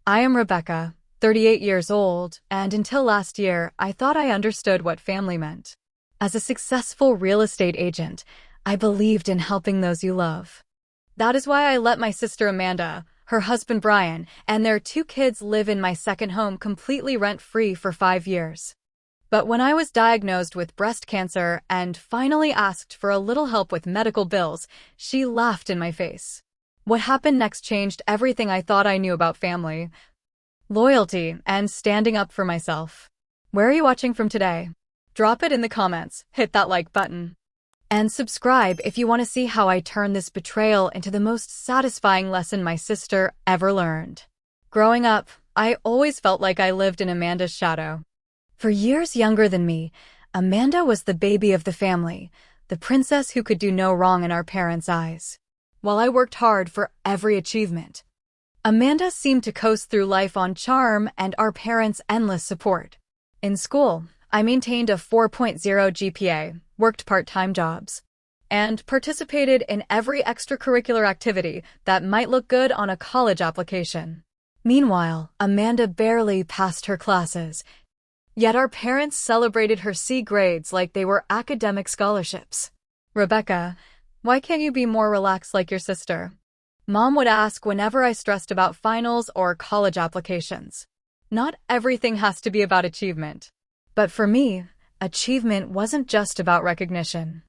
I am Rebecca, 38 years old, and until last year, I thought I understood what family meant. As a successful real estate agent, I believed in helping those you love. That is why I let my sister Amanda, her husband Brian, and their two kids live in my second home completely rent-free for 5 years. But when I was diagnosed with breast cancer and finally asked for a little help with medical bills, she laughed in my face. What happened next changed everything I thought I knew about family, loyalty, and standing up for myself. Where are you watching from today? Drop it in the comments, hit that like button, and subscribe if you want to see how I turn this betrayal into the most satisfying lesson my sister ever learned. Growing up, I always felt like I lived in Amanda's shadow. For years younger than me, Amanda was the baby of the family, the princess who could do no wrong in our parents' eyes. While I worked hard for every achievement, Amanda seemed to coast through life on charm and our parents' endless support. In school, I maintained a 4.0 GPA, worked part-time jobs, and participated in every extracurricular activity that might look good on a college application. Meanwhile, Amanda barely passed her classes, yet our parents celebrated her C grades like they were academic scholarships. Rebecca, why can't you be more relaxed like your sister? Mom would ask whenever I stressed about finals or college applications. Not everything has to be about achievement. But for me, achievement wasn't just about recognition.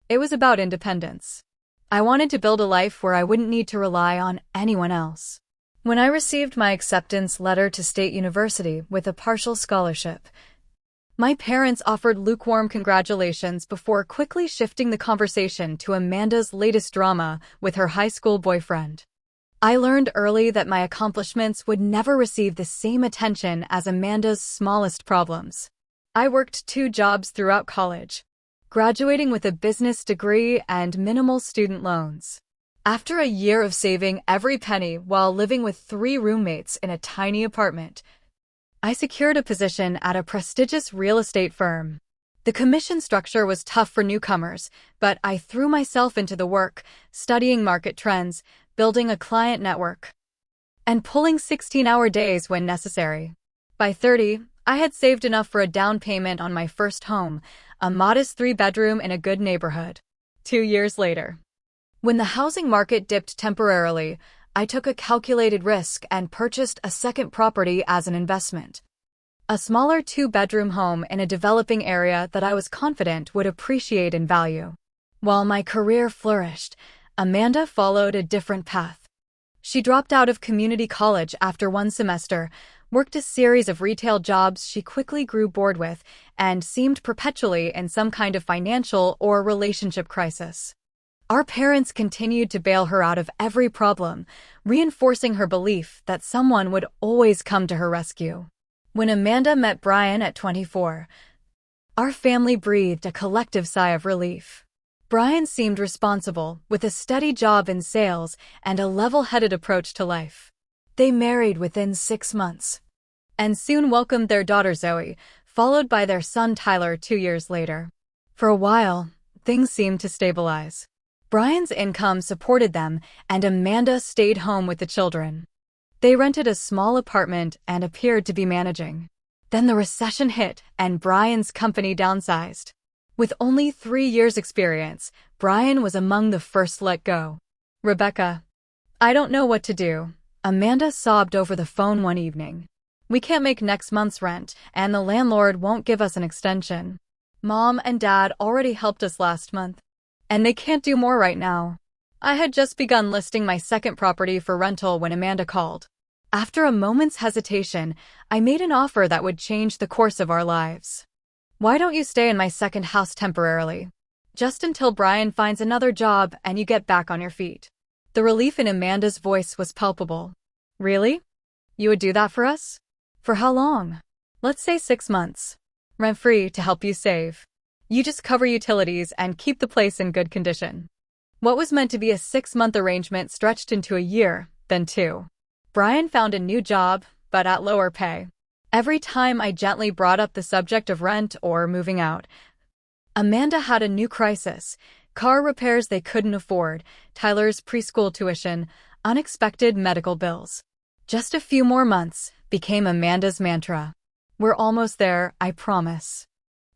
It was about independence. I wanted to build a life where I wouldn't need to rely on anyone else. When I received my acceptance letter to State University with a partial scholarship, my parents offered lukewarm congratulations before quickly shifting the conversation to Amanda's latest drama with her high school boyfriend. I learned early that my accomplishments would never receive the same attention as Amanda's smallest problems. I worked 2 jobs throughout college, graduating with a business degree and minimal student loans. After a year of saving every penny while living with 3 roommates in a tiny apartment, I secured a position at a prestigious real estate firm. The commission structure was tough for newcomers, but I threw myself into the work, studying market trends, building a client network, and pulling 16-hour days when necessary. By 30, I had saved enough for a down payment on my first home, a modest 3-bedroom in a good neighborhood. 2 years later, when the housing market dipped temporarily, I took a calculated risk and purchased a second property as an investment. A smaller 2-bedroom home in a developing area that I was confident would appreciate in value. While my career flourished, Amanda followed a different path. She dropped out of community college after 1 semester, worked a series of retail jobs she quickly grew bored with, and seemed perpetually in some kind of financial or relationship crisis. Our parents continued to bail her out of every problem, reinforcing her belief that someone would always come to her rescue. When Amanda met Brian at 24, our family breathed a collective sigh of relief. Brian seemed responsible, with a steady job in sales and a level-headed approach to life. They married within 6 months, and soon welcomed their daughter Zoe, followed by their son Tyler 2 years later. For a while, things seemed to stabilize. Brian's income supported them, and Amanda stayed home with the children. They rented a small apartment and appeared to be managing. Then the recession hit, and Brian's company downsized. With only 3 years' experience, Brian was among the first let go. Rebecca, I don't know what to do. Amanda sobbed over the phone one evening. We can't make next month's rent, and the landlord won't give us an extension. Mom and Dad already helped us last month, and they can't do more right now. I had just begun listing my second property for rental when Amanda called. After a moment's hesitation, I made an offer that would change the course of our lives. Why don't you stay in my second house temporarily? Just until Brian finds another job and you get back on your feet. The relief in Amanda's voice was palpable. Really? You would do that for us? For how long? Let's say 6 months. Rent-free to help you save. You just cover utilities and keep the place in good condition. What was meant to be a 6-month arrangement stretched into a year, then 2. Brian found a new job, but at lower pay. Every time I gently brought up the subject of rent or moving out, Amanda had a new crisis: car repairs they couldn't afford, Tyler's preschool tuition, unexpected medical bills. Just a few more months became Amanda's mantra. We're almost there, I promise.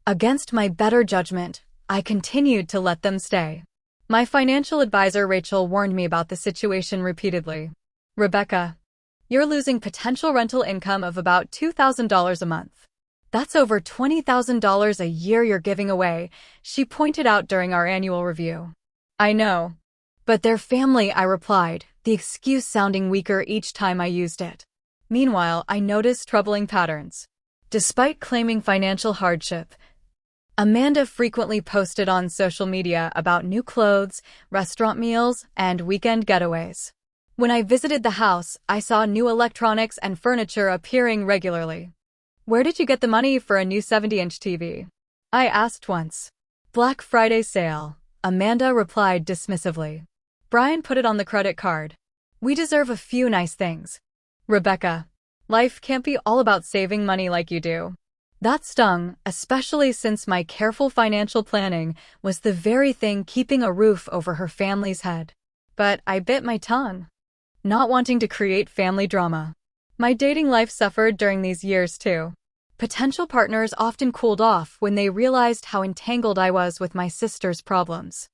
Against my better judgment, I continued to let them stay. My financial advisor Rachel warned me about the situation repeatedly. Rebecca, you're losing potential rental income of about $2,000 a month. That's over $20,000 a year you're giving away, she pointed out during our annual review. I know. But they're family, I replied, the excuse sounding weaker each time I used it. Meanwhile, I noticed troubling patterns. Despite claiming financial hardship, Amanda frequently posted on social media about new clothes, restaurant meals, and weekend getaways. When I visited the house, I saw new electronics and furniture appearing regularly. Where did you get the money for a new 70-inch TV? I asked once. Black Friday sale, Amanda replied dismissively. Brian put it on the credit card. We deserve a few nice things. Rebecca, life can't be all about saving money like you do. That stung, especially since my careful financial planning was the very thing keeping a roof over her family's head. But I bit my tongue, not wanting to create family drama. My dating life suffered during these years too. Potential partners often cooled off when they realized how entangled I was with my sister's problems.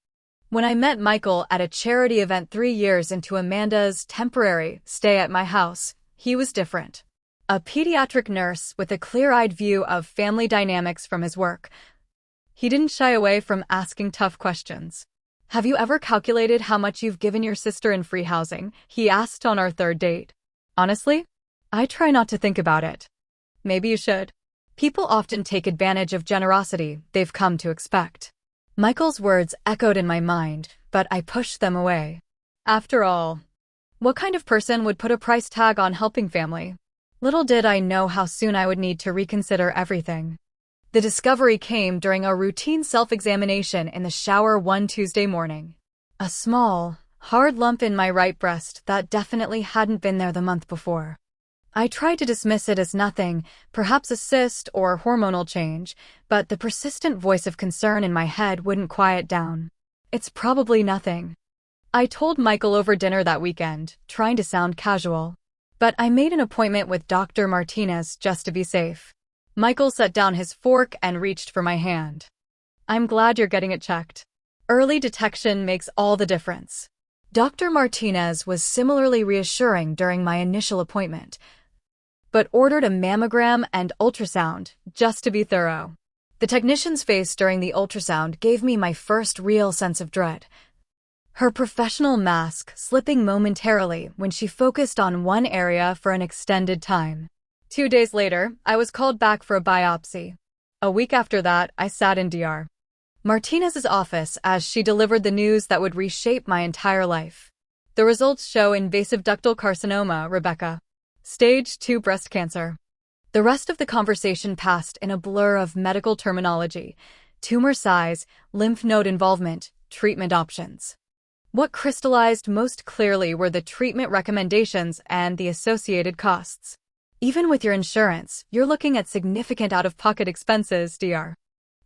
When I met Michael at a charity event 3 years into Amanda's temporary stay at my house, he was different. A pediatric nurse with a clear-eyed view of family dynamics from his work. He didn't shy away from asking tough questions. Have you ever calculated how much you've given your sister in free housing? He asked on our third date. Honestly, I try not to think about it. Maybe you should. People often take advantage of generosity they've come to expect. Michael's words echoed in my mind, but I pushed them away. After all, what kind of person would put a price tag on helping family? Little did I know how soon I would need to reconsider everything. The discovery came during a routine self-examination in the shower one Tuesday morning. A small, hard lump in my right breast that definitely hadn't been there the month before. I tried to dismiss it as nothing, perhaps a cyst or hormonal change, but the persistent voice of concern in my head wouldn't quiet down. It's probably nothing. I told Michael over dinner that weekend, trying to sound casual. But I made an appointment with Dr. Martinez just to be safe. Michael set down his fork and reached for my hand. I'm glad you're getting it checked. Early detection makes all the difference. Dr. Martinez was similarly reassuring during my initial appointment, but ordered a mammogram and ultrasound just to be thorough. The technician's face during the ultrasound gave me my first real sense of dread. Her professional mask slipping momentarily when she focused on one area for an extended time. 2 days later, I was called back for a biopsy. A week after that, I sat in Dr. Martinez's office as she delivered the news that would reshape my entire life. The results show invasive ductal carcinoma, Rebecca. Stage 2 breast cancer. The rest of the conversation passed in a blur of medical terminology, tumor size, lymph node involvement, treatment options. What crystallized most clearly were the treatment recommendations and the associated costs. Even with your insurance, you're looking at significant out-of-pocket expenses, Dr.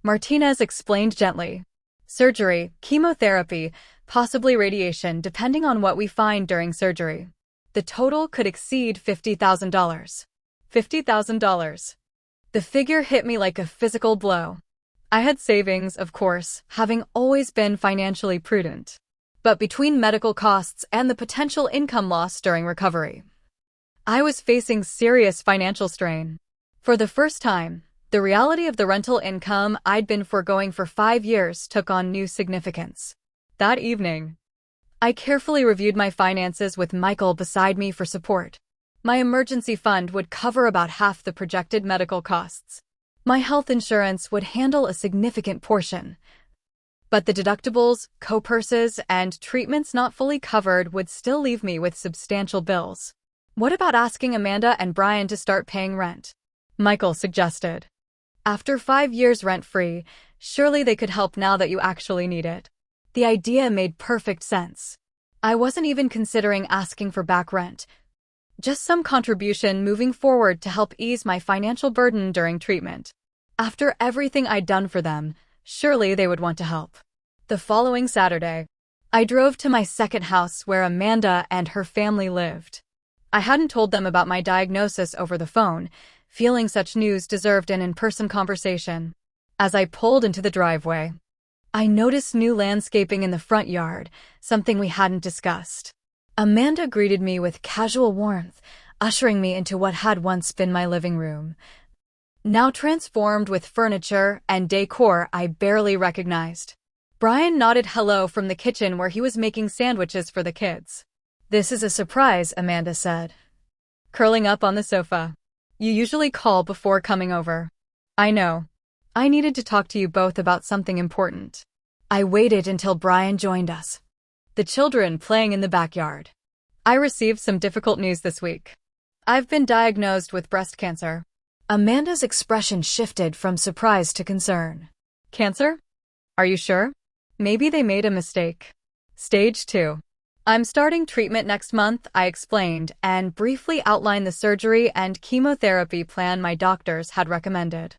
Martinez explained gently. Surgery, chemotherapy, possibly radiation depending on what we find during surgery. The total could exceed $50,000. $50,000. The figure hit me like a physical blow. I had savings, of course, having always been financially prudent. But between medical costs and the potential income loss during recovery, I was facing serious financial strain. For the first time, the reality of the rental income I'd been foregoing for 5 years took on new significance. That evening, I carefully reviewed my finances with Michael beside me for support. My emergency fund would cover about half the projected medical costs. My health insurance would handle a significant portion, but the deductibles, co-purses, and treatments not fully covered would still leave me with substantial bills. What about asking Amanda and Brian to start paying rent? Michael suggested. After 5 years rent-free, surely they could help now that you actually need it. The idea made perfect sense. I wasn't even considering asking for back rent, just some contribution moving forward to help ease my financial burden during treatment. After everything I'd done for them, surely they would want to help. The following Saturday, I drove to my second house where Amanda and her family lived. I hadn't told them about my diagnosis over the phone, feeling such news deserved an in-person conversation. As I pulled into the driveway, I noticed new landscaping in the front yard, something we hadn't discussed. Amanda greeted me with casual warmth, ushering me into what had once been my living room, now transformed with furniture and decor I barely recognized. Brian nodded hello from the kitchen where he was making sandwiches for the kids. "This is a surprise," Amanda said, curling up on the sofa. "You usually call before coming over." "I know. I needed to talk to you both about something important." I waited until Brian joined us, the children playing in the backyard. "I received some difficult news this week. I've been diagnosed with breast cancer." Amanda's expression shifted from surprise to concern. "Cancer? Are you sure? Maybe they made a mistake." "Stage 2. I'm starting treatment next month," I explained, and briefly outlined the surgery and chemotherapy plan my doctors had recommended.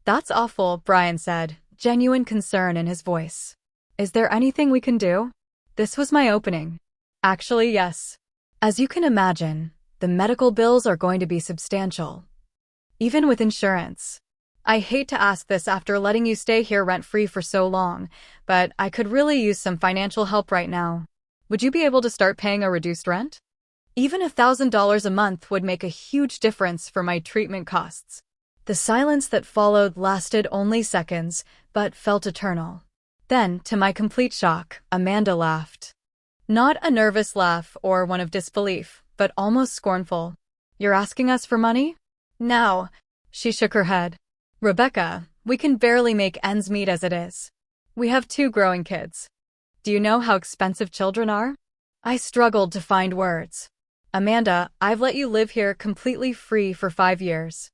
"That's awful," Brian said, genuine concern in his voice. "Is there anything we can do?" This was my opening. "Actually, yes. As you can imagine, the medical bills are going to be substantial, even with insurance. I hate to ask this after letting you stay here rent-free for so long, but I could really use some financial help right now. Would you be able to start paying a reduced rent? Even $1,000 a month would make a huge difference for my treatment costs." The silence that followed lasted only seconds, but felt eternal. Then, to my complete shock, Amanda laughed. Not a nervous laugh or one of disbelief, but almost scornful. "You're asking us for money? Now," she shook her head. "Rebecca, we can barely make ends meet as it is. We have 2 growing kids. Do you know how expensive children are?" I struggled to find words. "Amanda, I've let you live here completely free for 5 years.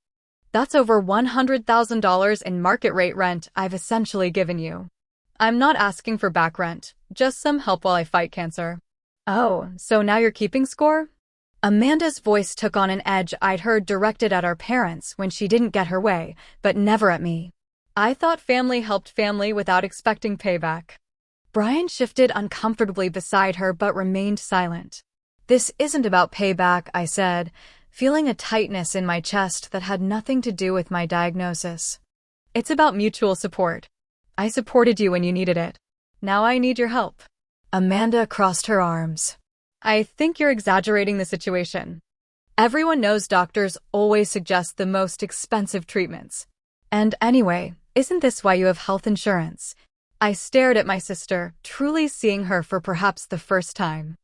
That's over $100,000 in market rate rent I've essentially given you. I'm not asking for back rent, just some help while I fight cancer." "Oh, so now you're keeping score?" Amanda's voice took on an edge I'd heard directed at our parents when she didn't get her way, but never at me. "I thought family helped family without expecting payback." Brian shifted uncomfortably beside her but remained silent. "This isn't about payback," I said, feeling a tightness in my chest that had nothing to do with my diagnosis. "It's about mutual support. I supported you when you needed it. Now I need your help." Amanda crossed her arms. "I think you're exaggerating the situation. Everyone knows doctors always suggest the most expensive treatments. And anyway, isn't this why you have health insurance?" I stared at my sister, truly seeing her for perhaps the first time.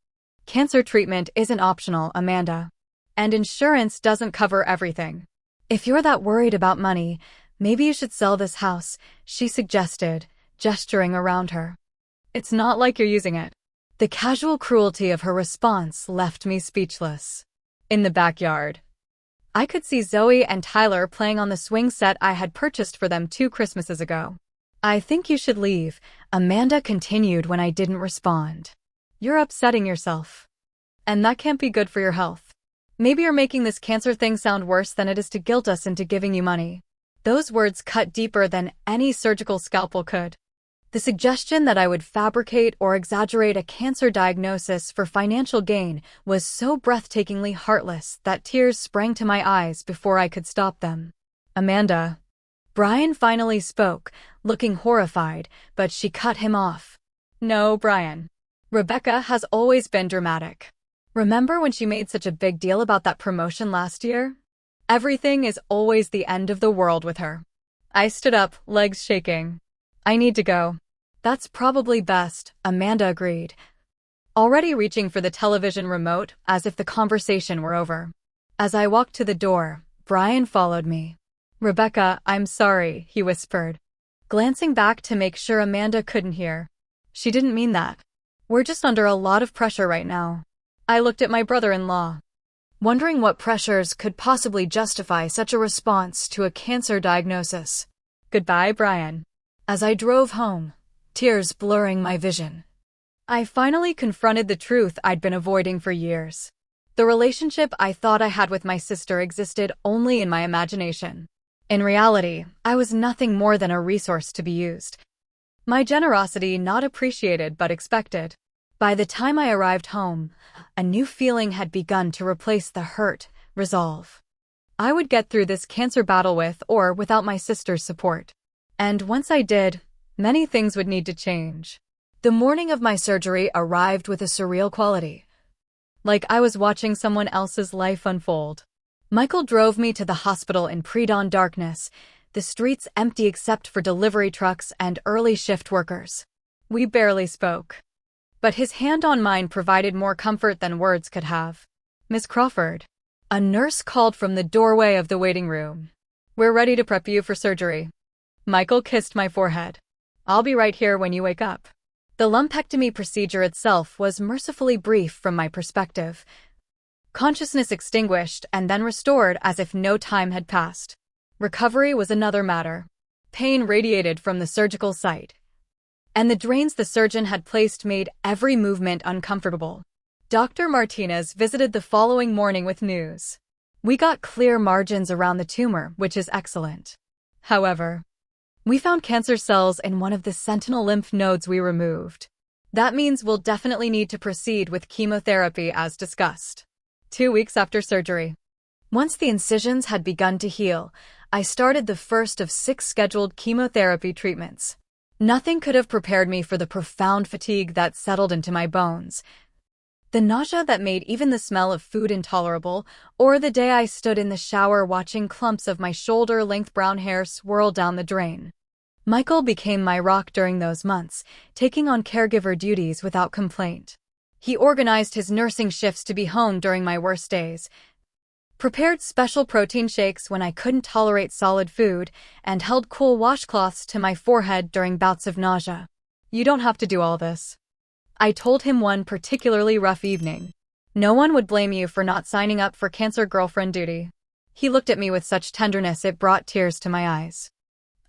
"Cancer treatment isn't optional, Amanda. And insurance doesn't cover everything. If you're that worried about money, maybe you should sell this house," she suggested, gesturing around her. "It's not like you're using it." The casual cruelty of her response left me speechless. In the backyard, I could see Zoe and Tyler playing on the swing set I had purchased for them 2 Christmases ago. "I think you should leave," Amanda continued when I didn't respond. "You're upsetting yourself. And that can't be good for your health. Maybe you're making this cancer thing sound worse than it is to guilt us into giving you money." Those words cut deeper than any surgical scalpel could. The suggestion that I would fabricate or exaggerate a cancer diagnosis for financial gain was so breathtakingly heartless that tears sprang to my eyes before I could stop them. "Amanda." Brian finally spoke, looking horrified, but she cut him off. "No, Brian. Rebecca has always been dramatic. Remember when she made such a big deal about that promotion last year? Everything is always the end of the world with her." I stood up, legs shaking. "I need to go." "That's probably best," Amanda agreed, already reaching for the television remote as if the conversation were over. As I walked to the door, Brian followed me. "Rebecca, I'm sorry," he whispered, glancing back to make sure Amanda couldn't hear. "She didn't mean that. We're just under a lot of pressure right now." I looked at my brother-in-law, wondering what pressures could possibly justify such a response to a cancer diagnosis. "Goodbye, Brian." As I drove home, tears blurring my vision, I finally confronted the truth I'd been avoiding for years. The relationship I thought I had with my sister existed only in my imagination. In reality, I was nothing more than a resource to be used. My generosity not appreciated but expected. By the time I arrived home, a new feeling had begun to replace the hurt, resolve. I would get through this cancer battle with or without my sister's support. And once I did, many things would need to change. The morning of my surgery arrived with a surreal quality. Like I was watching someone else's life unfold. Michael drove me to the hospital in pre-dawn darkness, the streets empty except for delivery trucks and early shift workers. We barely spoke. But his hand on mine provided more comfort than words could have. "Miss Crawford." A nurse called from the doorway of the waiting room. "We're ready to prep you for surgery." Michael kissed my forehead. "I'll be right here when you wake up." The lumpectomy procedure itself was mercifully brief from my perspective. Consciousness extinguished and then restored as if no time had passed. Recovery was another matter. Pain radiated from the surgical site, and the drains the surgeon had placed made every movement uncomfortable. Dr. Martinez visited the following morning with news. "We got clear margins around the tumor, which is excellent. However, we found cancer cells in one of the sentinel lymph nodes we removed. That means we'll definitely need to proceed with chemotherapy as discussed." 2 weeks after surgery. Once the incisions had begun to heal, I started the first of 6 scheduled chemotherapy treatments. Nothing could have prepared me for the profound fatigue that settled into my bones. The nausea that made even the smell of food intolerable, or the day I stood in the shower watching clumps of my shoulder-length brown hair swirl down the drain. Michael became my rock during those months, taking on caregiver duties without complaint. He organized his nursing shifts to be home during my worst days, prepared special protein shakes when I couldn't tolerate solid food, and held cool washcloths to my forehead during bouts of nausea. "You don't have to do all this," I told him one particularly rough evening. "No one would blame you for not signing up for cancer girlfriend duty." He looked at me with such tenderness it brought tears to my eyes.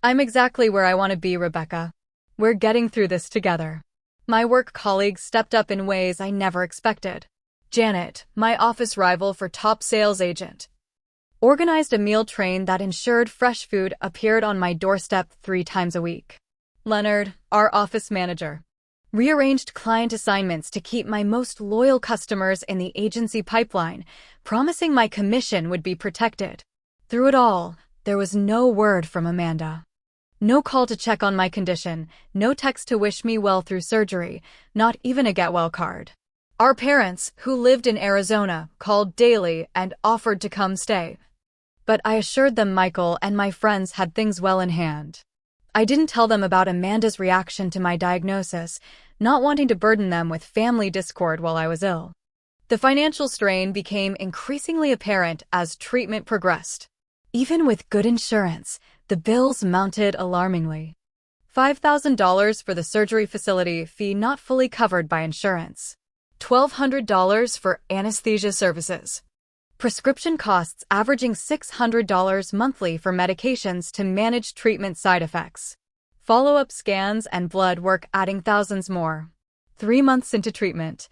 "I'm exactly where I want to be, Rebecca. We're getting through this together." My work colleagues stepped up in ways I never expected. Janet, my office rival for top sales agent, organized a meal train that ensured fresh food appeared on my doorstep 3 times a week. Leonard, our office manager, rearranged client assignments to keep my most loyal customers in the agency pipeline, promising my commission would be protected. Through it all, there was no word from Amanda. No call to check on my condition, no text to wish me well through surgery, not even a get-well card. Our parents, who lived in Arizona, called daily and offered to come stay. But I assured them Michael and my friends had things well in hand. I didn't tell them about Amanda's reaction to my diagnosis, not wanting to burden them with family discord while I was ill. The financial strain became increasingly apparent as treatment progressed. Even with good insurance, the bills mounted alarmingly. $5,000 for the surgery facility fee not fully covered by insurance. $1,200 for anesthesia services. Prescription costs averaging $600 monthly for medications to manage treatment side effects. Follow-up scans and blood work adding thousands more. 3 months into treatment,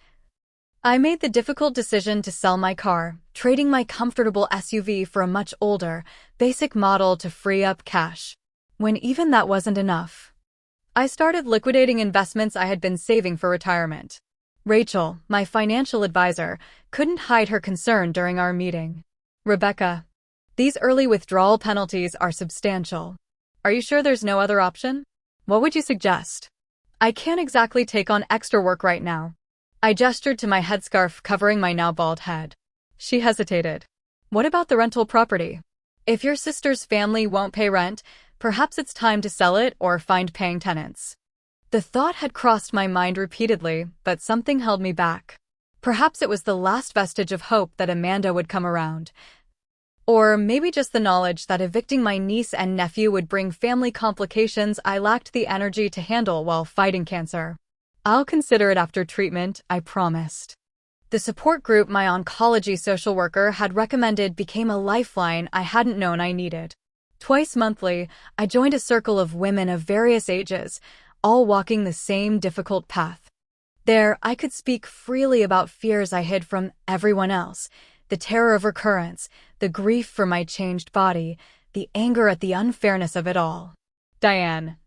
I made the difficult decision to sell my car, trading my comfortable SUV for a much older, basic model to free up cash. When even that wasn't enough, I started liquidating investments I had been saving for retirement. Rachel, my financial advisor, couldn't hide her concern during our meeting. "Rebecca, these early withdrawal penalties are substantial. Are you sure there's no other option? What would you suggest? I can't exactly take on extra work right now." I gestured to my headscarf covering my now bald head. She hesitated. "What about the rental property? If your sister's family won't pay rent, perhaps it's time to sell it or find paying tenants." The thought had crossed my mind repeatedly, but something held me back. Perhaps it was the last vestige of hope that Amanda would come around. Or maybe just the knowledge that evicting my niece and nephew would bring family complications I lacked the energy to handle while fighting cancer. "I'll consider it after treatment," I promised. The support group my oncology social worker had recommended became a lifeline I hadn't known I needed. Twice monthly, I joined a circle of women of various ages, all walking the same difficult path. There, I could speak freely about fears I hid from everyone else, the terror of recurrence, the grief for my changed body, the anger at the unfairness of it all. "Diane,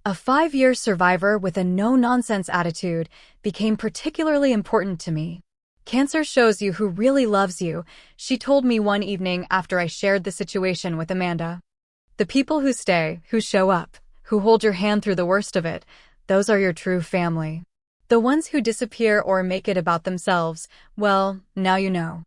A 5-year survivor with a no-nonsense attitude became particularly important to me. Cancer shows you who really loves you, she told me one evening after I shared the situation with Amanda. The people who stay, who show up, who hold your hand through the worst of it, those are your true family. The ones who disappear or make it about themselves, well, now you know.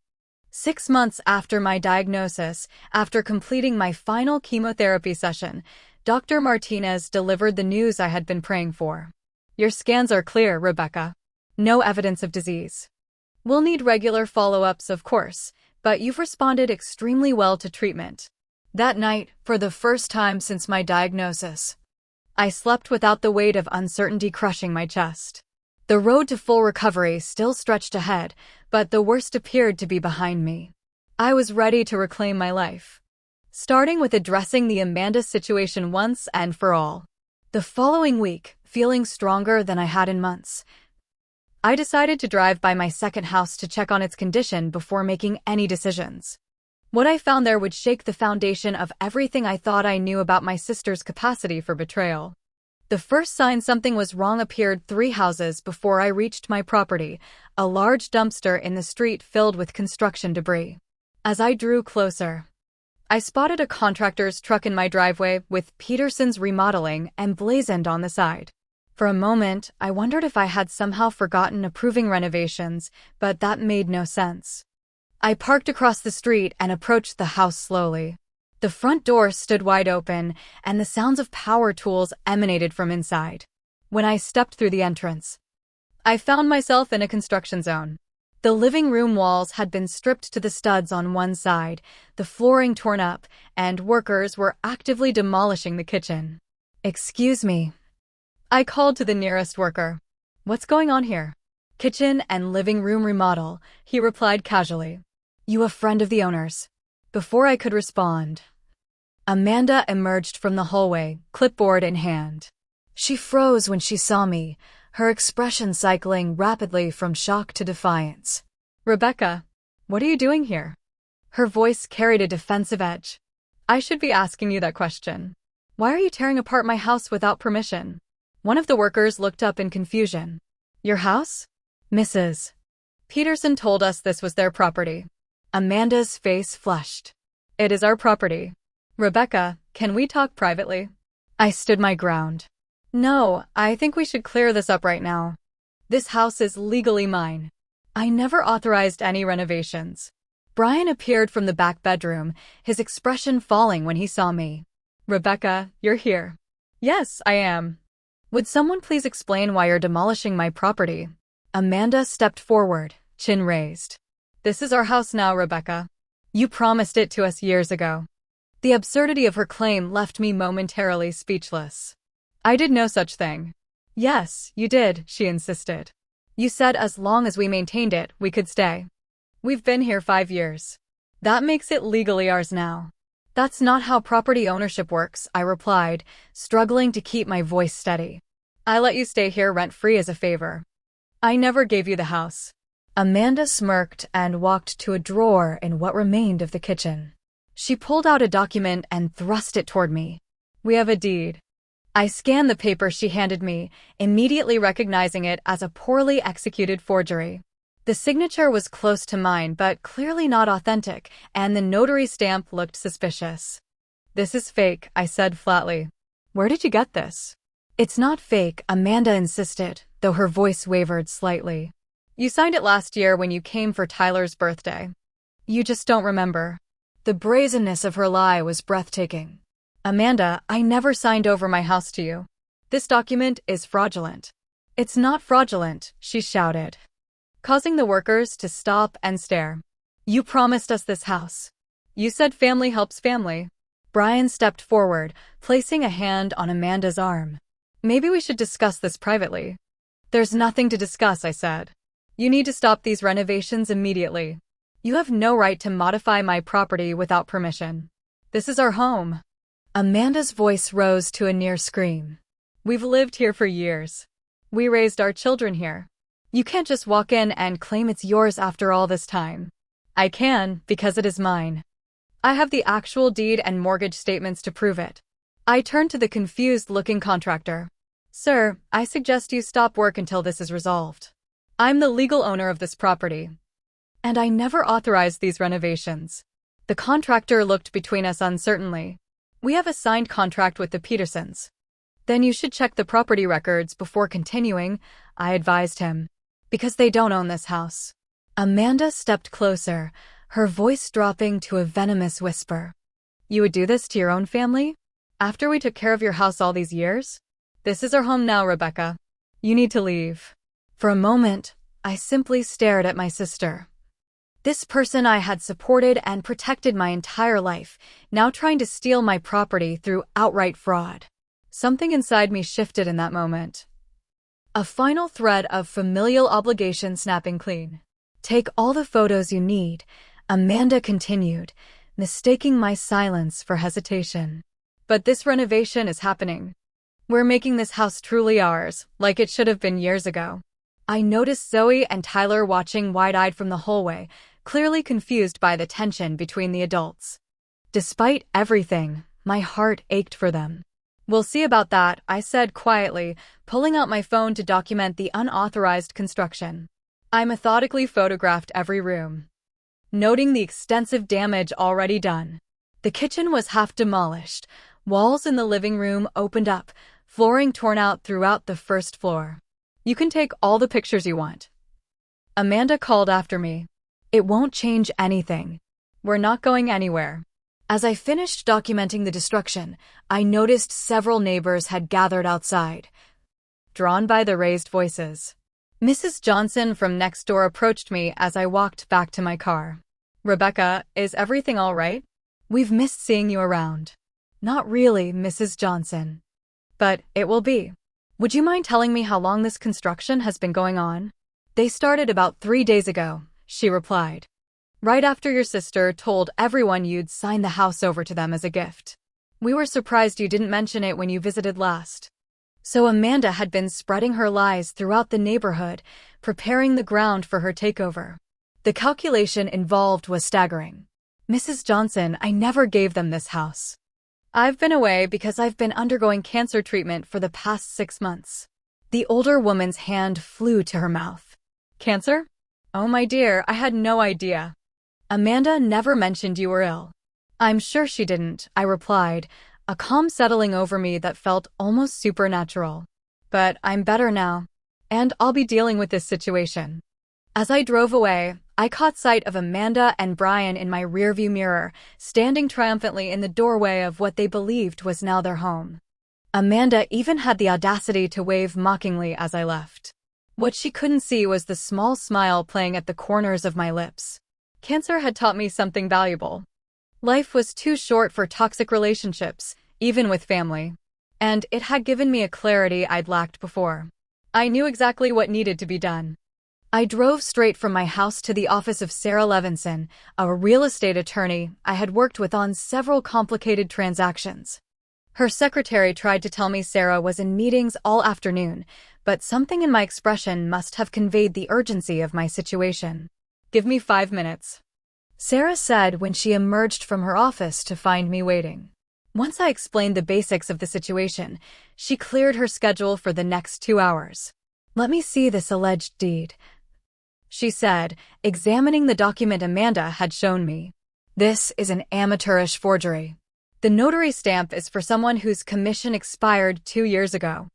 6 months after my diagnosis, after completing my final chemotherapy session, Dr. Martinez delivered the news I had been praying for. Your scans are clear, Rebecca. No evidence of disease. We'll need regular follow-ups, of course, but you've responded extremely well to treatment. That night, for the first time since my diagnosis, I slept without the weight of uncertainty crushing my chest. The road to full recovery still stretched ahead, but the worst appeared to be behind me. I was ready to reclaim my life, starting with addressing the Amanda situation once and for all. The following week, feeling stronger than I had in months, I decided to drive by my second house to check on its condition before making any decisions. What I found there would shake the foundation of everything I thought I knew about my sister's capacity for betrayal. The first sign something was wrong appeared 3 houses before I reached my property, a large dumpster in the street filled with construction debris. As I drew closer, I spotted a contractor's truck in my driveway with Peterson's Remodeling emblazoned on the side. For a moment, I wondered if I had somehow forgotten approving renovations, but that made no sense. I parked across the street and approached the house slowly. The front door stood wide open, and the sounds of power tools emanated from inside. When I stepped through the entrance, I found myself in a construction zone. The living room walls had been stripped to the studs on one side, the flooring torn up, and workers were actively demolishing the kitchen. "Excuse me," I called to the nearest worker. "What's going on here?" "Kitchen and living room remodel," he replied casually. "You a friend of the owner's?" Before I could respond, Amanda emerged from the hallway, clipboard in hand. She froze when she saw me, her expression cycling rapidly from shock to defiance. "Rebecca, what are you doing here?" Her voice carried a defensive edge. "I should be asking you that question. Why are you tearing apart my house without permission?" One of the workers looked up in confusion. "Your house?" "Mrs. Peterson told us this was their property." Amanda's face flushed. "It is our property. Rebecca, can we talk privately?" I stood my ground. "No, I think we should clear this up right now. This house is legally mine. I never authorized any renovations." Brian appeared from the back bedroom, his expression falling when he saw me. "Rebecca, you're here." "Yes, I am. Would someone please explain why you're demolishing my property?" Amanda stepped forward, chin raised. "This is our house now, Rebecca. You promised it to us years ago." The absurdity of her claim left me momentarily speechless. "I did no such thing." "Yes, you did," she insisted. "You said as long as we maintained it, we could stay. We've been here 5 years. That makes it legally ours now." "That's not how property ownership works," I replied, struggling to keep my voice steady. "I let you stay here rent-free as a favor. I never gave you the house." Amanda smirked and walked to a drawer in what remained of the kitchen. She pulled out a document and thrust it toward me. "We have a deed." I scanned the paper she handed me, immediately recognizing it as a poorly executed forgery. The signature was close to mine but clearly not authentic, and the notary stamp looked suspicious. "This is fake," I said flatly. "Where did you get this?" "It's not fake," Amanda insisted, though her voice wavered slightly. "You signed it last year when you came for Tyler's birthday. You just don't remember." The brazenness of her lie was breathtaking. "Amanda, I never signed over my house to you. This document is fraudulent." "It's not fraudulent," she shouted, causing the workers to stop and stare. "You promised us this house. You said family helps family." Brian stepped forward, placing a hand on Amanda's arm. "Maybe we should discuss this privately." "There's nothing to discuss," I said. "You need to stop these renovations immediately. You have no right to modify my property without permission. This is our home." Amanda's voice rose to a near scream. "We've lived here for years. We raised our children here. You can't just walk in and claim it's yours after all this time." "I can, because it is mine. I have the actual deed and mortgage statements to prove it." I turned to the confused-looking contractor. Sir, I suggest you stop work until this is resolved. I'm the legal owner of this property, and I never authorized these renovations. The contractor looked between us uncertainly. We have a signed contract with the Petersons. Then you should check the property records before continuing, I advised him. Because they don't own this house. Amanda stepped closer, her voice dropping to a venomous whisper. You would do this to your own family? After we took care of your house all these years? This is our home now, Rebecca. You need to leave. For a moment, I simply stared at my sister. This person I had supported and protected my entire life, now trying to steal my property through outright fraud. Something inside me shifted in that moment. A final thread of familial obligation snapping clean. Take all the photos you need, Amanda continued, mistaking my silence for hesitation. But this renovation is happening. We're making this house truly ours, like it should have been years ago. I noticed Zoe and Tyler watching wide-eyed from the hallway, clearly confused by the tension between the adults. Despite everything, my heart ached for them. We'll see about that, I said quietly, pulling out my phone to document the unauthorized construction. I methodically photographed every room, noting the extensive damage already done. The kitchen was half demolished, walls in the living room opened up, flooring torn out throughout the first floor. You can take all the pictures you want. Amanda called after me. It won't change anything. We're not going anywhere. As I finished documenting the destruction, I noticed several neighbors had gathered outside, drawn by the raised voices. Mrs. Johnson from next door approached me as I walked back to my car. Rebecca, is everything all right? We've missed seeing you around. Not really, Mrs. Johnson. But it will be. Would you mind telling me how long this construction has been going on? They started about 3 days ago, she replied. Right after your sister told everyone you'd sign the house over to them as a gift. We were surprised you didn't mention it when you visited last. So Amanda had been spreading her lies throughout the neighborhood, preparing the ground for her takeover. The calculation involved was staggering. Mrs. Johnson, I never gave them this house. I've been away because I've been undergoing cancer treatment for the past 6 months. The older woman's hand flew to her mouth. Cancer? Oh my dear, I had no idea. Amanda never mentioned you were ill. I'm sure she didn't, I replied, a calm settling over me that felt almost supernatural. But I'm better now, and I'll be dealing with this situation. As I drove away, I caught sight of Amanda and Brian in my rearview mirror, standing triumphantly in the doorway of what they believed was now their home. Amanda even had the audacity to wave mockingly as I left. What she couldn't see was the small smile playing at the corners of my lips. Cancer had taught me something valuable. Life was too short for toxic relationships, even with family. And it had given me a clarity I'd lacked before. I knew exactly what needed to be done. I drove straight from my house to the office of Sarah Levinson, a real estate attorney I had worked with on several complicated transactions. Her secretary tried to tell me Sarah was in meetings all afternoon, but something in my expression must have conveyed the urgency of my situation. Give me 5 minutes, Sarah said when she emerged from her office to find me waiting. Once I explained the basics of the situation, she cleared her schedule for the next 2 hours. Let me see this alleged deed, she said, examining the document Amanda had shown me. This is an amateurish forgery. The notary stamp is for someone whose commission expired 2 years ago.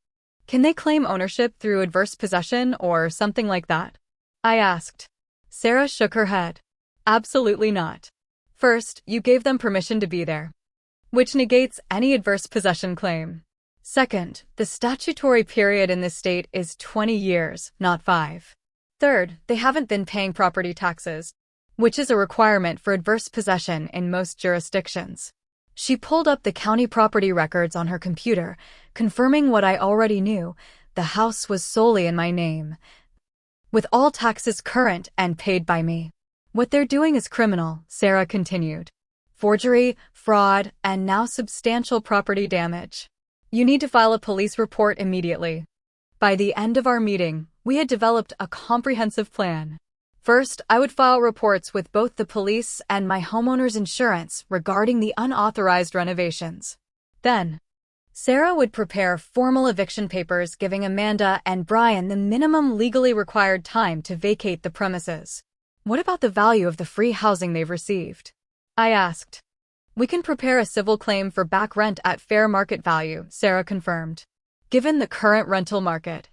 Can they claim ownership through adverse possession or something like that? I asked. Sarah shook her head. Absolutely not. First, you gave them permission to be there, which negates any adverse possession claim. Second, the statutory period in this state is 20 years, not 5. Third, they haven't been paying property taxes, which is a requirement for adverse possession in most jurisdictions. She pulled up the county property records on her computer, confirming what I already knew: the house was solely in my name, with all taxes current and paid by me. What they're doing is criminal, Sarah continued. Forgery, fraud, and now substantial property damage. You need to file a police report immediately. By the end of our meeting, we had developed a comprehensive plan. First, I would file reports with both the police and my homeowner's insurance regarding the unauthorized renovations. Then, Sarah would prepare formal eviction papers giving Amanda and Brian the minimum legally required time to vacate the premises. What about the value of the free housing they've received? I asked. We can prepare a civil claim for back rent at fair market value, Sarah confirmed. Given the current rental market,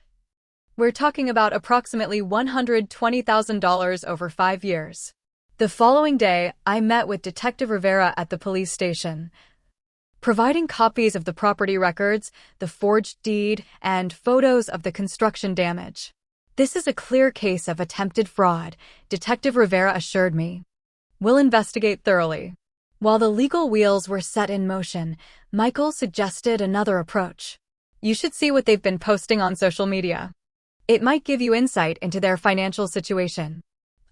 we're talking about approximately $120,000 over 5 years. The following day, I met with Detective Rivera at the police station, providing copies of the property records, the forged deed, and photos of the construction damage. This is a clear case of attempted fraud, Detective Rivera assured me. We'll investigate thoroughly. While the legal wheels were set in motion, Michael suggested another approach. You should see what they've been posting on social media. It might give you insight into their financial situation.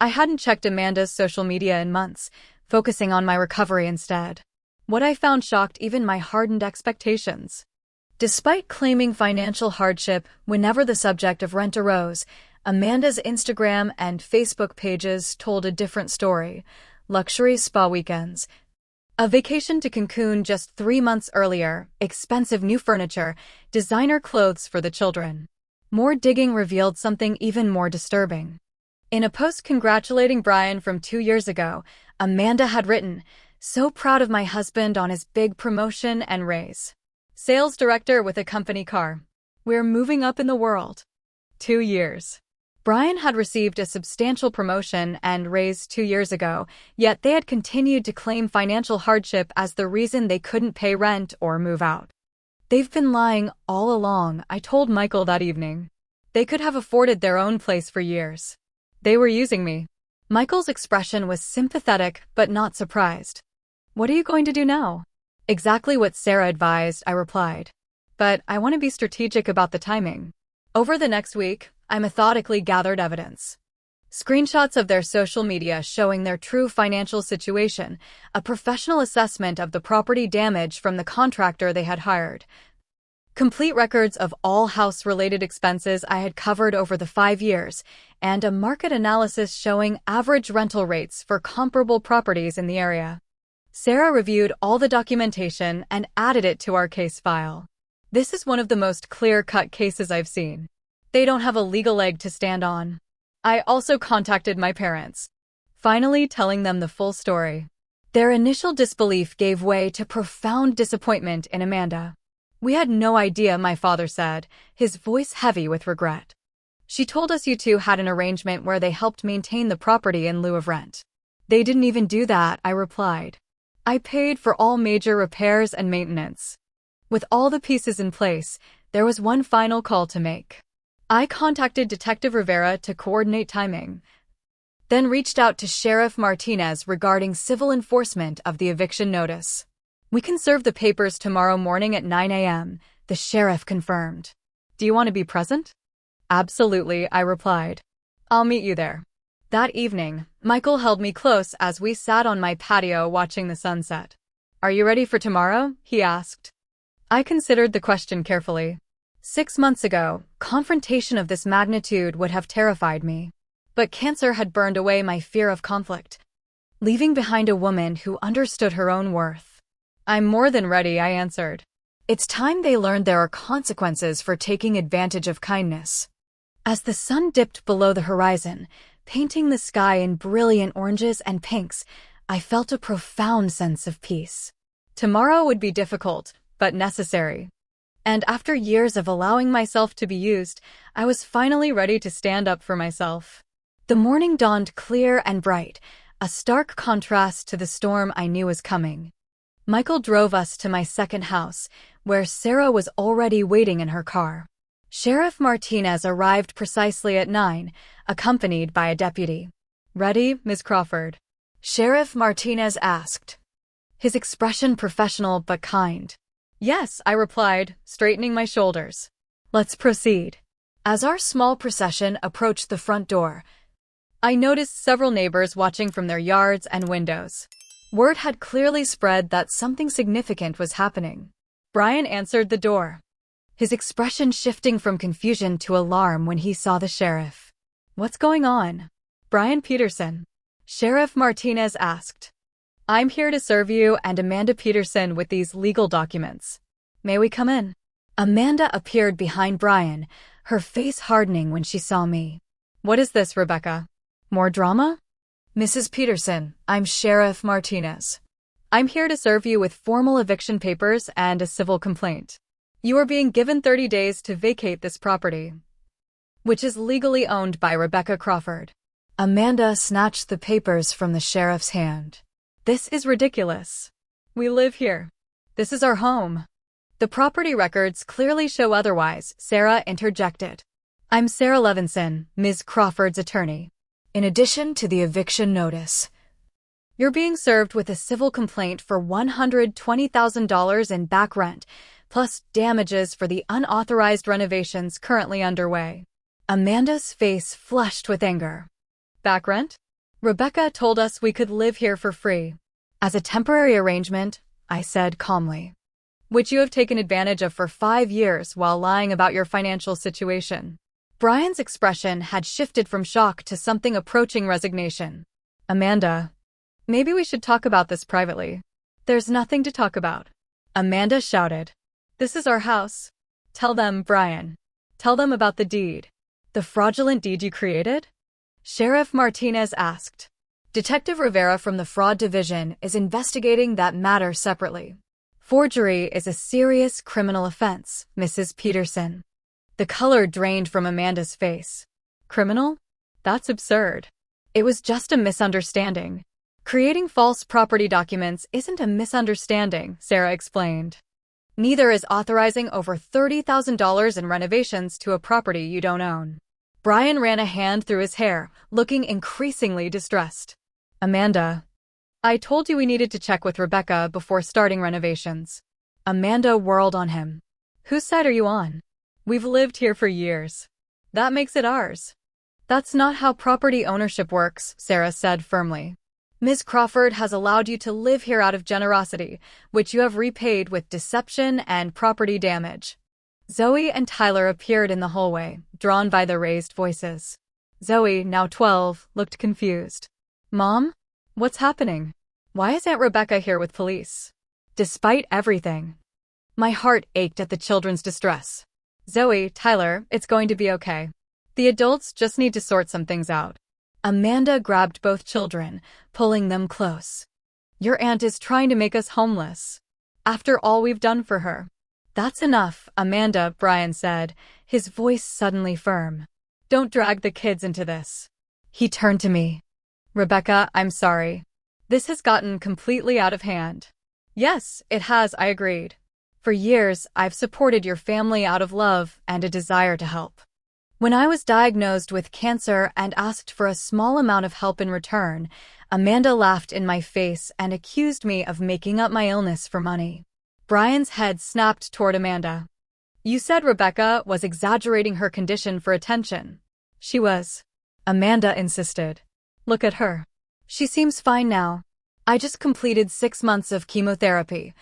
I hadn't checked Amanda's social media in months, focusing on my recovery instead. What I found shocked even my hardened expectations. Despite claiming financial hardship whenever the subject of rent arose, Amanda's Instagram and Facebook pages told a different story. Luxury spa weekends, a vacation to Cancun just 3 months earlier, expensive new furniture, designer clothes for the children. More digging revealed something even more disturbing. In a post congratulating Brian from 2 years ago, Amanda had written, "So proud of my husband on his big promotion and raise. Sales director with a company car. We're moving up in the world." 2 years. Brian had received a substantial promotion and raise 2 years ago, yet they had continued to claim financial hardship as the reason they couldn't pay rent or move out. They've been lying all along, I told Michael that evening. They could have afforded their own place for years. They were using me. Michael's expression was sympathetic but not surprised. What are you going to do now? Exactly what Sarah advised, I replied. But I want to be strategic about the timing. Over the next week, I methodically gathered evidence. Screenshots of their social media showing their true financial situation, a professional assessment of the property damage from the contractor they had hired, complete records of all house-related expenses I had covered over the 5 years, and a market analysis showing average rental rates for comparable properties in the area. Sarah reviewed all the documentation and added it to our case file. This is one of the most clear-cut cases I've seen. They don't have a legal leg to stand on. I also contacted my parents, finally telling them the full story. Their initial disbelief gave way to profound disappointment in Amanda. "We had no idea," my father said, his voice heavy with regret. "She told us you two had an arrangement where they helped maintain the property in lieu of rent." "They didn't even do that," I replied. "I paid for all major repairs and maintenance." With all the pieces in place, there was one final call to make. I contacted Detective Rivera to coordinate timing, then reached out to Sheriff Martinez regarding civil enforcement of the eviction notice. "We can serve the papers tomorrow morning at 9 a.m., the sheriff confirmed. "Do you want to be present?" "Absolutely," I replied. "I'll meet you there." That evening, Michael held me close as we sat on my patio watching the sunset. "Are you ready for tomorrow?" he asked. I considered the question carefully. 6 months ago, confrontation of this magnitude would have terrified me. But cancer had burned away my fear of conflict, leaving behind a woman who understood her own worth. "I'm more than ready," I answered. It's time they learned there are consequences for taking advantage of kindness. As the sun dipped below the horizon, painting the sky in brilliant oranges and pinks, I felt a profound sense of peace. Tomorrow would be difficult, but necessary. And after years of allowing myself to be used, I was finally ready to stand up for myself. The morning dawned clear and bright, a stark contrast to the storm I knew was coming. Michael drove us to my second house, where Sarah was already waiting in her car. Sheriff Martinez arrived precisely at 9, accompanied by a deputy. "Ready, Ms. Crawford?" Sheriff Martinez asked, his expression professional but kind. "Yes," I replied, straightening my shoulders. "Let's proceed." As our small procession approached the front door, I noticed several neighbors watching from their yards and windows. Word had clearly spread that something significant was happening. Brian answered the door, his expression shifting from confusion to alarm when he saw the sheriff. "What's going on?" "Brian Peterson," Sheriff Martinez asked. "I'm here to serve you and Amanda Peterson with these legal documents." May we come in? Amanda appeared behind Brian, her face hardening when she saw me. What is this, Rebecca? More drama? Mrs. Peterson, I'm Sheriff Martinez. I'm here to serve you with formal eviction papers and a civil complaint. You are being given 30 days to vacate this property, which is legally owned by Rebecca Crawford. Amanda snatched the papers from the sheriff's hand. This is ridiculous. We live here. This is our home. The property records clearly show otherwise, Sarah interjected. I'm Sarah Levinson, Ms. Crawford's attorney. In addition to the eviction notice, you're being served with a civil complaint for $120,000 in back rent, plus damages for the unauthorized renovations currently underway. Amanda's face flushed with anger. Back rent? Rebecca told us we could live here for free. As a temporary arrangement, I said calmly, which you have taken advantage of for 5 years while lying about your financial situation. Brian's expression had shifted from shock to something approaching resignation. Amanda, maybe we should talk about this privately. There's nothing to talk about. Amanda shouted. This is our house. Tell them, Brian. Tell them about the deed. The fraudulent deed you created? Sheriff Martinez asked. Detective Rivera from the Fraud Division is investigating that matter separately. Forgery is a serious criminal offense, Mrs. Peterson. The color drained from Amanda's face. Criminal? That's absurd. It was just a misunderstanding. Creating false property documents isn't a misunderstanding, Sarah explained. Neither is authorizing over $30,000 in renovations to a property you don't own. Brian ran a hand through his hair, looking increasingly distressed. Amanda, I told you we needed to check with Rebecca before starting renovations. Amanda whirled on him. Whose side are you on? We've lived here for years. That makes it ours. That's not how property ownership works, Sarah said firmly. Ms. Crawford has allowed you to live here out of generosity, which you have repaid with deception and property damage. Zoe and Tyler appeared in the hallway, drawn by the raised voices. Zoe, now 12, looked confused. Mom? What's happening? Why is Aunt Rebecca here with police? Despite everything. My heart ached at the children's distress. Zoe, Tyler, it's going to be okay. The adults just need to sort some things out. Amanda grabbed both children, pulling them close. Your aunt is trying to make us homeless. After all we've done for her. That's enough, Amanda, Brian said, his voice suddenly firm. Don't drag the kids into this. He turned to me. Rebecca, I'm sorry. This has gotten completely out of hand. Yes, it has, I agreed. For years, I've supported your family out of love and a desire to help. When I was diagnosed with cancer and asked for a small amount of help in return, Amanda laughed in my face and accused me of making up my illness for money. Brian's head snapped toward Amanda. You said Rebecca was exaggerating her condition for attention. She was. Amanda insisted. Look at her. She seems fine now. I just completed 6 months of chemotherapy.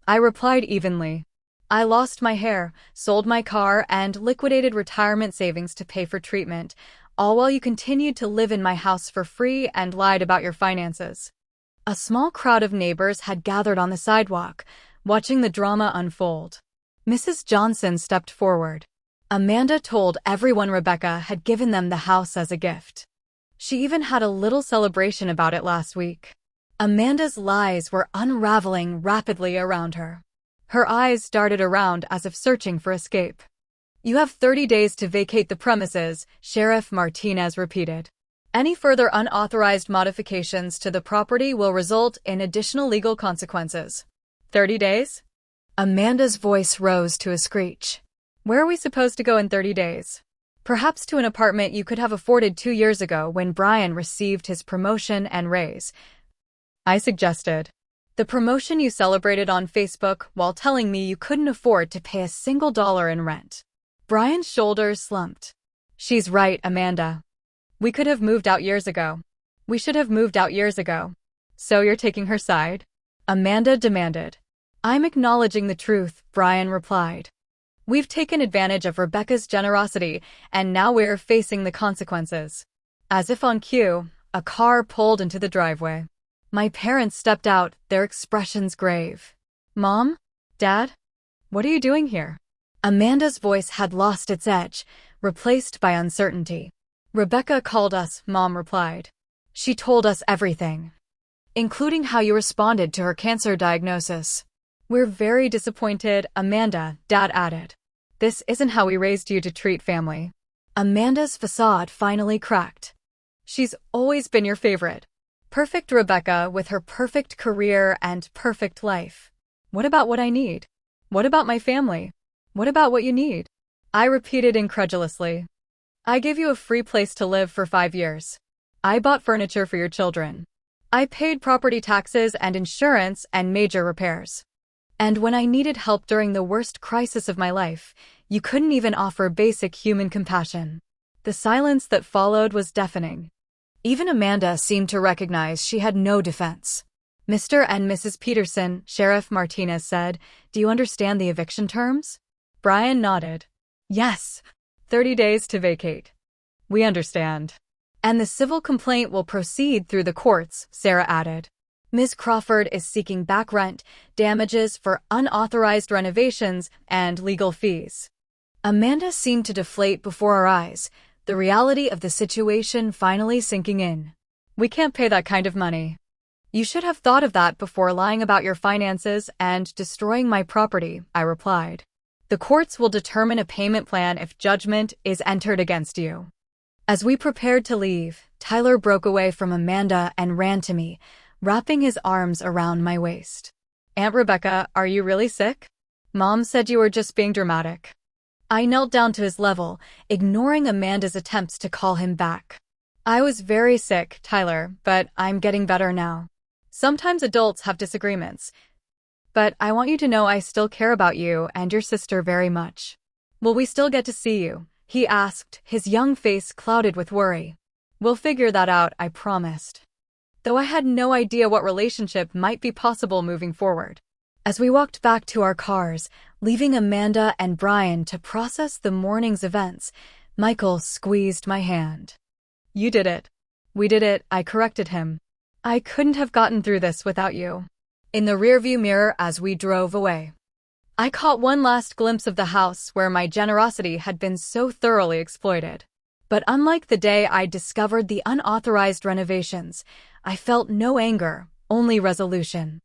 I replied evenly. I lost my hair, sold my car, and liquidated retirement savings to pay for treatment, all while you continued to live in my house for free and lied about your finances. A small crowd of neighbors had gathered on the sidewalk, watching the drama unfold. Mrs. Johnson stepped forward. Amanda told everyone Rebecca had given them the house as a gift. She even had a little celebration about it last week. Amanda's lies were unraveling rapidly around her. Her eyes darted around as if searching for escape. You have 30 days to vacate the premises, Sheriff Martinez repeated. Any further unauthorized modifications to the property will result in additional legal consequences. 30 days? Amanda's voice rose to a screech. Where are we supposed to go in 30 days? Perhaps to an apartment you could have afforded 2 years ago when Brian received his promotion and raise. I suggested. The promotion you celebrated on Facebook while telling me you couldn't afford to pay a single dollar in rent. Brian's shoulders slumped. She's right, Amanda. We could have moved out years ago. We should have moved out years ago. So you're taking her side? Amanda demanded. I'm acknowledging the truth, Brian replied. We've taken advantage of Rebecca's generosity, and now we're facing the consequences. As if on cue, a car pulled into the driveway. My parents stepped out, their expressions grave. Mom? Dad? What are you doing here? Amanda's voice had lost its edge, replaced by uncertainty. Rebecca called us, Mom replied. She told us everything, including how you responded to her cancer diagnosis. We're very disappointed, Amanda, Dad added. This isn't how we raised you to treat family. Amanda's facade finally cracked. She's always been your favorite. Perfect Rebecca with her perfect career and perfect life. What about what I need? What about my family? What about what you need? I repeated incredulously. I gave you a free place to live for 5 years. I bought furniture for your children. I paid property taxes and insurance and major repairs. And when I needed help during the worst crisis of my life, you couldn't even offer basic human compassion. The silence that followed was deafening. Even Amanda seemed to recognize she had no defense. Mr. and Mrs. Peterson, Sheriff Martinez said, "Do you understand the eviction terms?" Brian nodded. Yes. 30 days to vacate. We understand. And the civil complaint will proceed through the courts, Sarah added. Ms. Crawford is seeking back rent, damages for unauthorized renovations, and legal fees. Amanda seemed to deflate before our eyes, the reality of the situation finally sinking in. We can't pay that kind of money. You should have thought of that before lying about your finances and destroying my property, I replied. The courts will determine a payment plan if judgment is entered against you. As we prepared to leave, Tyler broke away from Amanda and ran to me, wrapping his arms around my waist. Aunt Rebecca, are you really sick? Mom said you were just being dramatic. I knelt down to his level, ignoring Amanda's attempts to call him back. I was very sick, Tyler, but I'm getting better now. Sometimes adults have disagreements, but I want you to know I still care about you and your sister very much. Will we still get to see you? He asked, his young face clouded with worry. We'll figure that out, I promised. Though I had no idea what relationship might be possible moving forward. As we walked back to our cars, leaving Amanda and Brian to process the morning's events, Michael squeezed my hand. You did it. We did it, I corrected him. I couldn't have gotten through this without you. In the rearview mirror as we drove away, I caught one last glimpse of the house where my generosity had been so thoroughly exploited. But unlike the day I discovered the unauthorized renovations, I felt no anger, only resolution.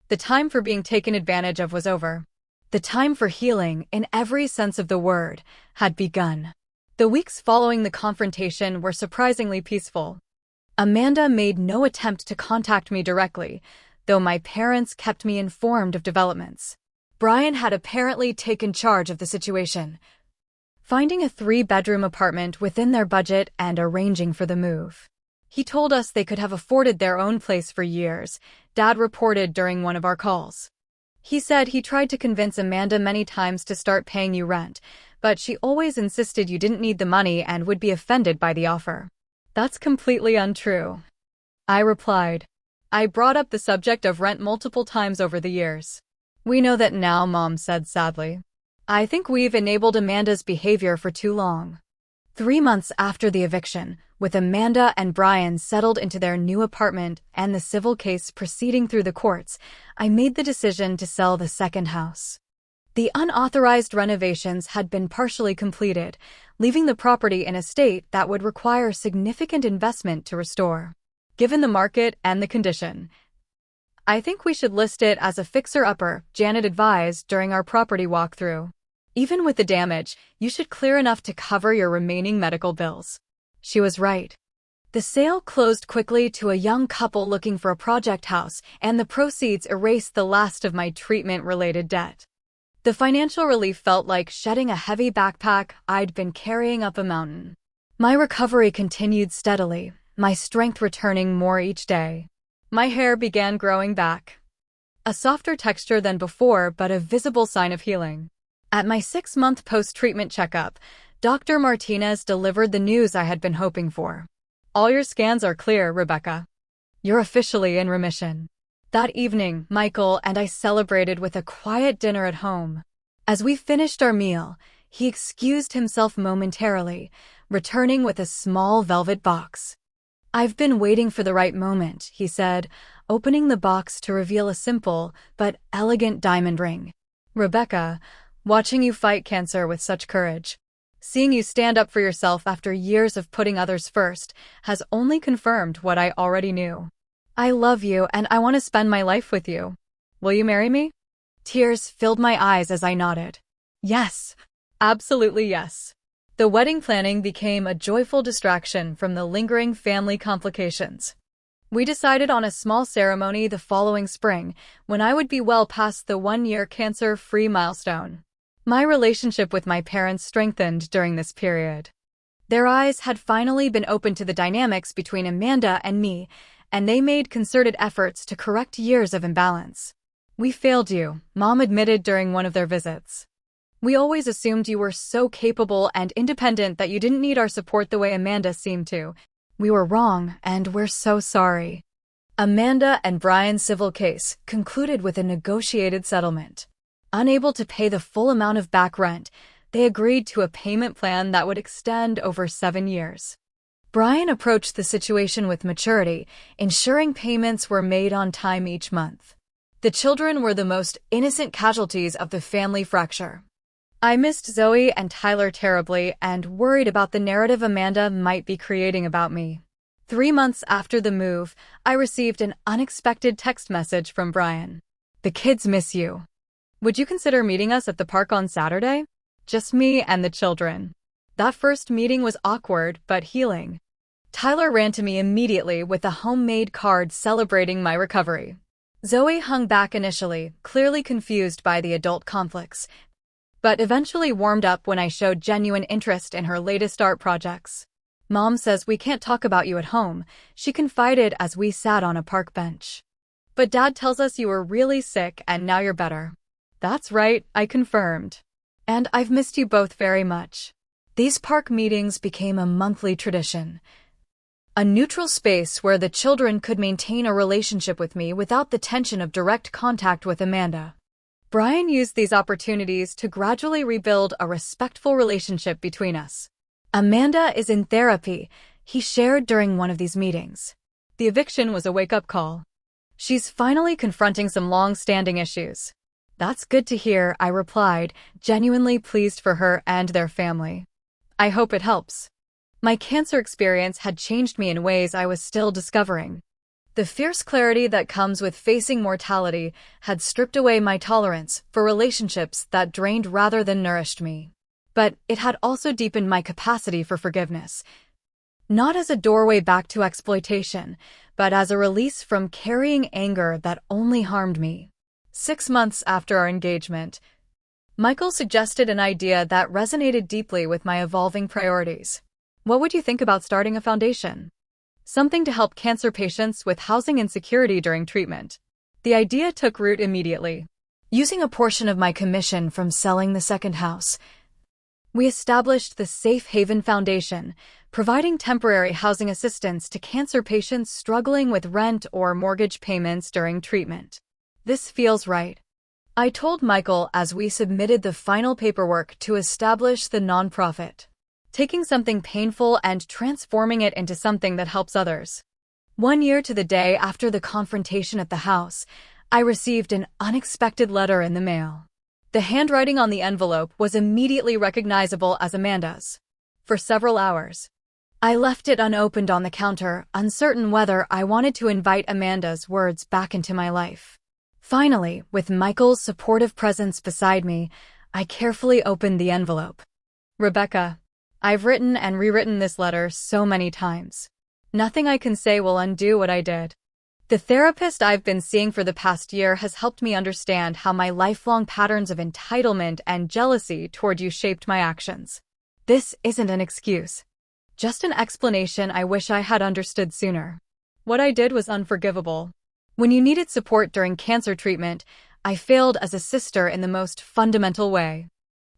The time for being taken advantage of was over. The time for healing, in every sense of the word, had begun. The weeks following the confrontation were surprisingly peaceful. Amanda made no attempt to contact me directly, though my parents kept me informed of developments. Brian had apparently taken charge of the situation, finding a 3-bedroom apartment within their budget and arranging for the move. He told us they could have afforded their own place for years, Dad reported during one of our calls. He said he tried to convince Amanda many times to start paying you rent, but she always insisted you didn't need the money and would be offended by the offer. That's completely untrue, I replied. I brought up the subject of rent multiple times over the years. We know that now, Mom said sadly. I think we've enabled Amanda's behavior for too long. 3 months after the eviction, with Amanda and Brian settled into their new apartment and the civil case proceeding through the courts, I made the decision to sell the second house. The unauthorized renovations had been partially completed, leaving the property in a state that would require significant investment to restore. Given the market and the condition, I think we should list it as a fixer-upper, Janet advised during our property walkthrough. Even with the damage, you should clear enough to cover your remaining medical bills. She was right. The sale closed quickly to a young couple looking for a project house, and the proceeds erased the last of my treatment-related debt. The financial relief felt like shedding a heavy backpack I'd been carrying up a mountain. My recovery continued steadily, my strength returning more each day. My hair began growing back. A softer texture than before, but a visible sign of healing. At my 6-month post-treatment checkup, Dr. Martinez delivered the news I had been hoping for. All your scans are clear, Rebecca. You're officially in remission. That evening, Michael and I celebrated with a quiet dinner at home. As we finished our meal, he excused himself momentarily, returning with a small velvet box. I've been waiting for the right moment, he said, opening the box to reveal a simple but elegant diamond ring. Rebecca, watching you fight cancer with such courage, seeing you stand up for yourself after years of putting others first, has only confirmed what I already knew. I love you and I want to spend my life with you. Will you marry me? Tears filled my eyes as I nodded. Yes. Absolutely yes. The wedding planning became a joyful distraction from the lingering family complications. We decided on a small ceremony the following spring, when I would be well past the 1-year cancer-free milestone. My relationship with my parents strengthened during this period. Their eyes had finally been opened to the dynamics between Amanda and me, and they made concerted efforts to correct years of imbalance. We failed you, Mom admitted during one of their visits. We always assumed you were so capable and independent that you didn't need our support the way Amanda seemed to. We were wrong, and we're so sorry. Amanda and Brian's civil case concluded with a negotiated settlement. Unable to pay the full amount of back rent, they agreed to a payment plan that would extend over 7 years. Brian approached the situation with maturity, ensuring payments were made on time each month. The children were the most innocent casualties of the family fracture. I missed Zoe and Tyler terribly and worried about the narrative Amanda might be creating about me. 3 months after the move, I received an unexpected text message from Brian. "The kids miss you. Would you consider meeting us at the park on Saturday? Just me and the children." That first meeting was awkward but healing. Tyler ran to me immediately with a homemade card celebrating my recovery. Zoe hung back initially, clearly confused by the adult conflicts, but eventually warmed up when I showed genuine interest in her latest art projects. "Mom says we can't talk about you at home," she confided as we sat on a park bench. "But Dad tells us you were really sick and now you're better." "That's right," I confirmed. "And I've missed you both very much." These park meetings became a monthly tradition. A neutral space where the children could maintain a relationship with me without the tension of direct contact with Amanda. Brian used these opportunities to gradually rebuild a respectful relationship between us. "Amanda is in therapy," he shared during one of these meetings. The eviction was a wake-up call. "She's finally confronting some long-standing issues." "That's good to hear," I replied, genuinely pleased for her and their family. "I hope it helps." My cancer experience had changed me in ways I was still discovering. The fierce clarity that comes with facing mortality had stripped away my tolerance for relationships that drained rather than nourished me. But it had also deepened my capacity for forgiveness. Not as a doorway back to exploitation, but as a release from carrying anger that only harmed me. 6 months after our engagement, Michael suggested an idea that resonated deeply with my evolving priorities. "What would you think about starting a foundation? Something to help cancer patients with housing insecurity during treatment." The idea took root immediately. Using a portion of my commission from selling the second house, we established the Safe Haven Foundation, providing temporary housing assistance to cancer patients struggling with rent or mortgage payments during treatment. "This feels right," I told Michael as we submitted the final paperwork to establish the nonprofit. Taking something painful and transforming it into something that helps others. 1 year to the day after the confrontation at the house, I received an unexpected letter in the mail. The handwriting on the envelope was immediately recognizable as Amanda's. For several hours, I left it unopened on the counter, uncertain whether I wanted to invite Amanda's words back into my life. Finally, with Michael's supportive presence beside me, I carefully opened the envelope. "Rebecca, I've written and rewritten this letter so many times. Nothing I can say will undo what I did. The therapist I've been seeing for the past year has helped me understand how my lifelong patterns of entitlement and jealousy toward you shaped my actions. This isn't an excuse. Just an explanation I wish I had understood sooner. What I did was unforgivable. When you needed support during cancer treatment, I failed as a sister in the most fundamental way.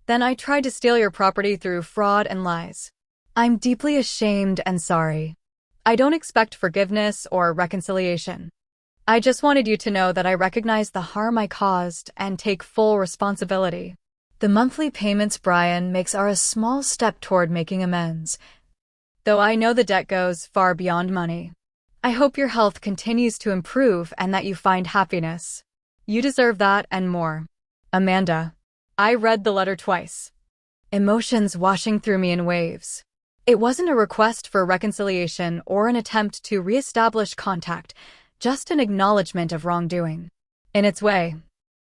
Then I tried to steal your property through fraud and lies. I'm deeply ashamed and sorry. I don't expect forgiveness or reconciliation. I just wanted you to know that I recognize the harm I caused and take full responsibility. The monthly payments Brian makes are a small step toward making amends, though I know the debt goes far beyond money. I hope your health continues to improve and that you find happiness. You deserve that and more." Amanda. I read the letter twice, emotions washing through me in waves. It wasn't a request for reconciliation or an attempt to reestablish contact, just an acknowledgement of wrongdoing. In its way,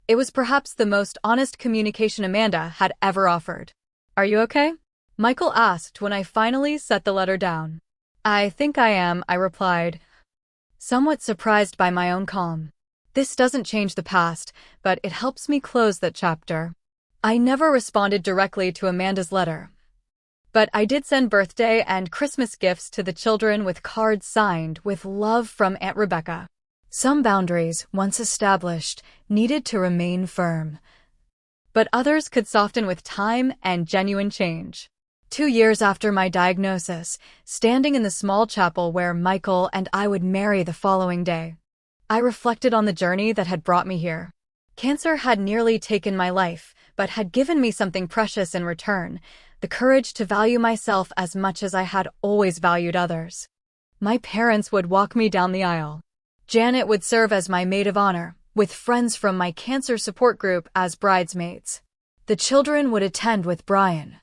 it was perhaps the most honest communication Amanda had ever offered. Are you okay? Michael asked when I finally set the letter down. I think I am, I replied, somewhat surprised by my own calm. This doesn't change the past, but it helps me close that chapter. I never responded directly to Amanda's letter, but I did send birthday and Christmas gifts to the children with cards signed with love from Aunt Rebecca. Some boundaries, once established, needed to remain firm, but others could soften with time and genuine change. 2 years after my diagnosis, standing in the small chapel where Michael and I would marry the following day, I reflected on the journey that had brought me here. Cancer had nearly taken my life, but had given me something precious in return, the courage to value myself as much as I had always valued others. My parents would walk me down the aisle. Janet would serve as my maid of honor, with friends from my cancer support group as bridesmaids. The children would attend with Brian,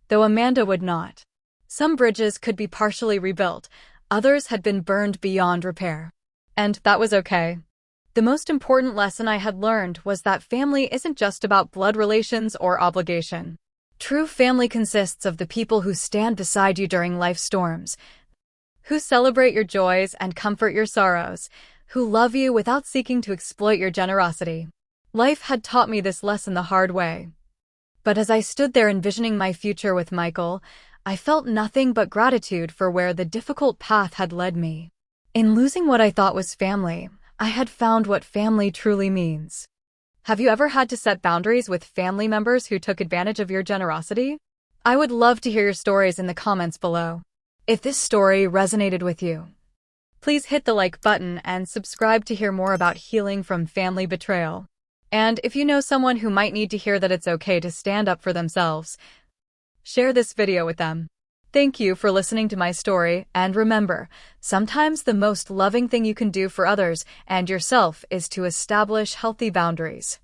though Amanda would not. Some bridges could be partially rebuilt, others had been burned beyond repair. And that was okay. The most important lesson I had learned was that family isn't just about blood relations or obligation. True family consists of the people who stand beside you during life's storms, who celebrate your joys and comfort your sorrows, who love you without seeking to exploit your generosity. Life had taught me this lesson the hard way. But as I stood there envisioning my future with Michael, I felt nothing but gratitude for where the difficult path had led me. In losing what I thought was family, I had found what family truly means. Have you ever had to set boundaries with family members who took advantage of your generosity? I would love to hear your stories in the comments below. If this story resonated with you, please hit the like button and subscribe to hear more about healing from family betrayal. And if you know someone who might need to hear that it's okay to stand up for themselves, share this video with them. Thank you for listening to my story, and remember, sometimes the most loving thing you can do for others and yourself is to establish healthy boundaries.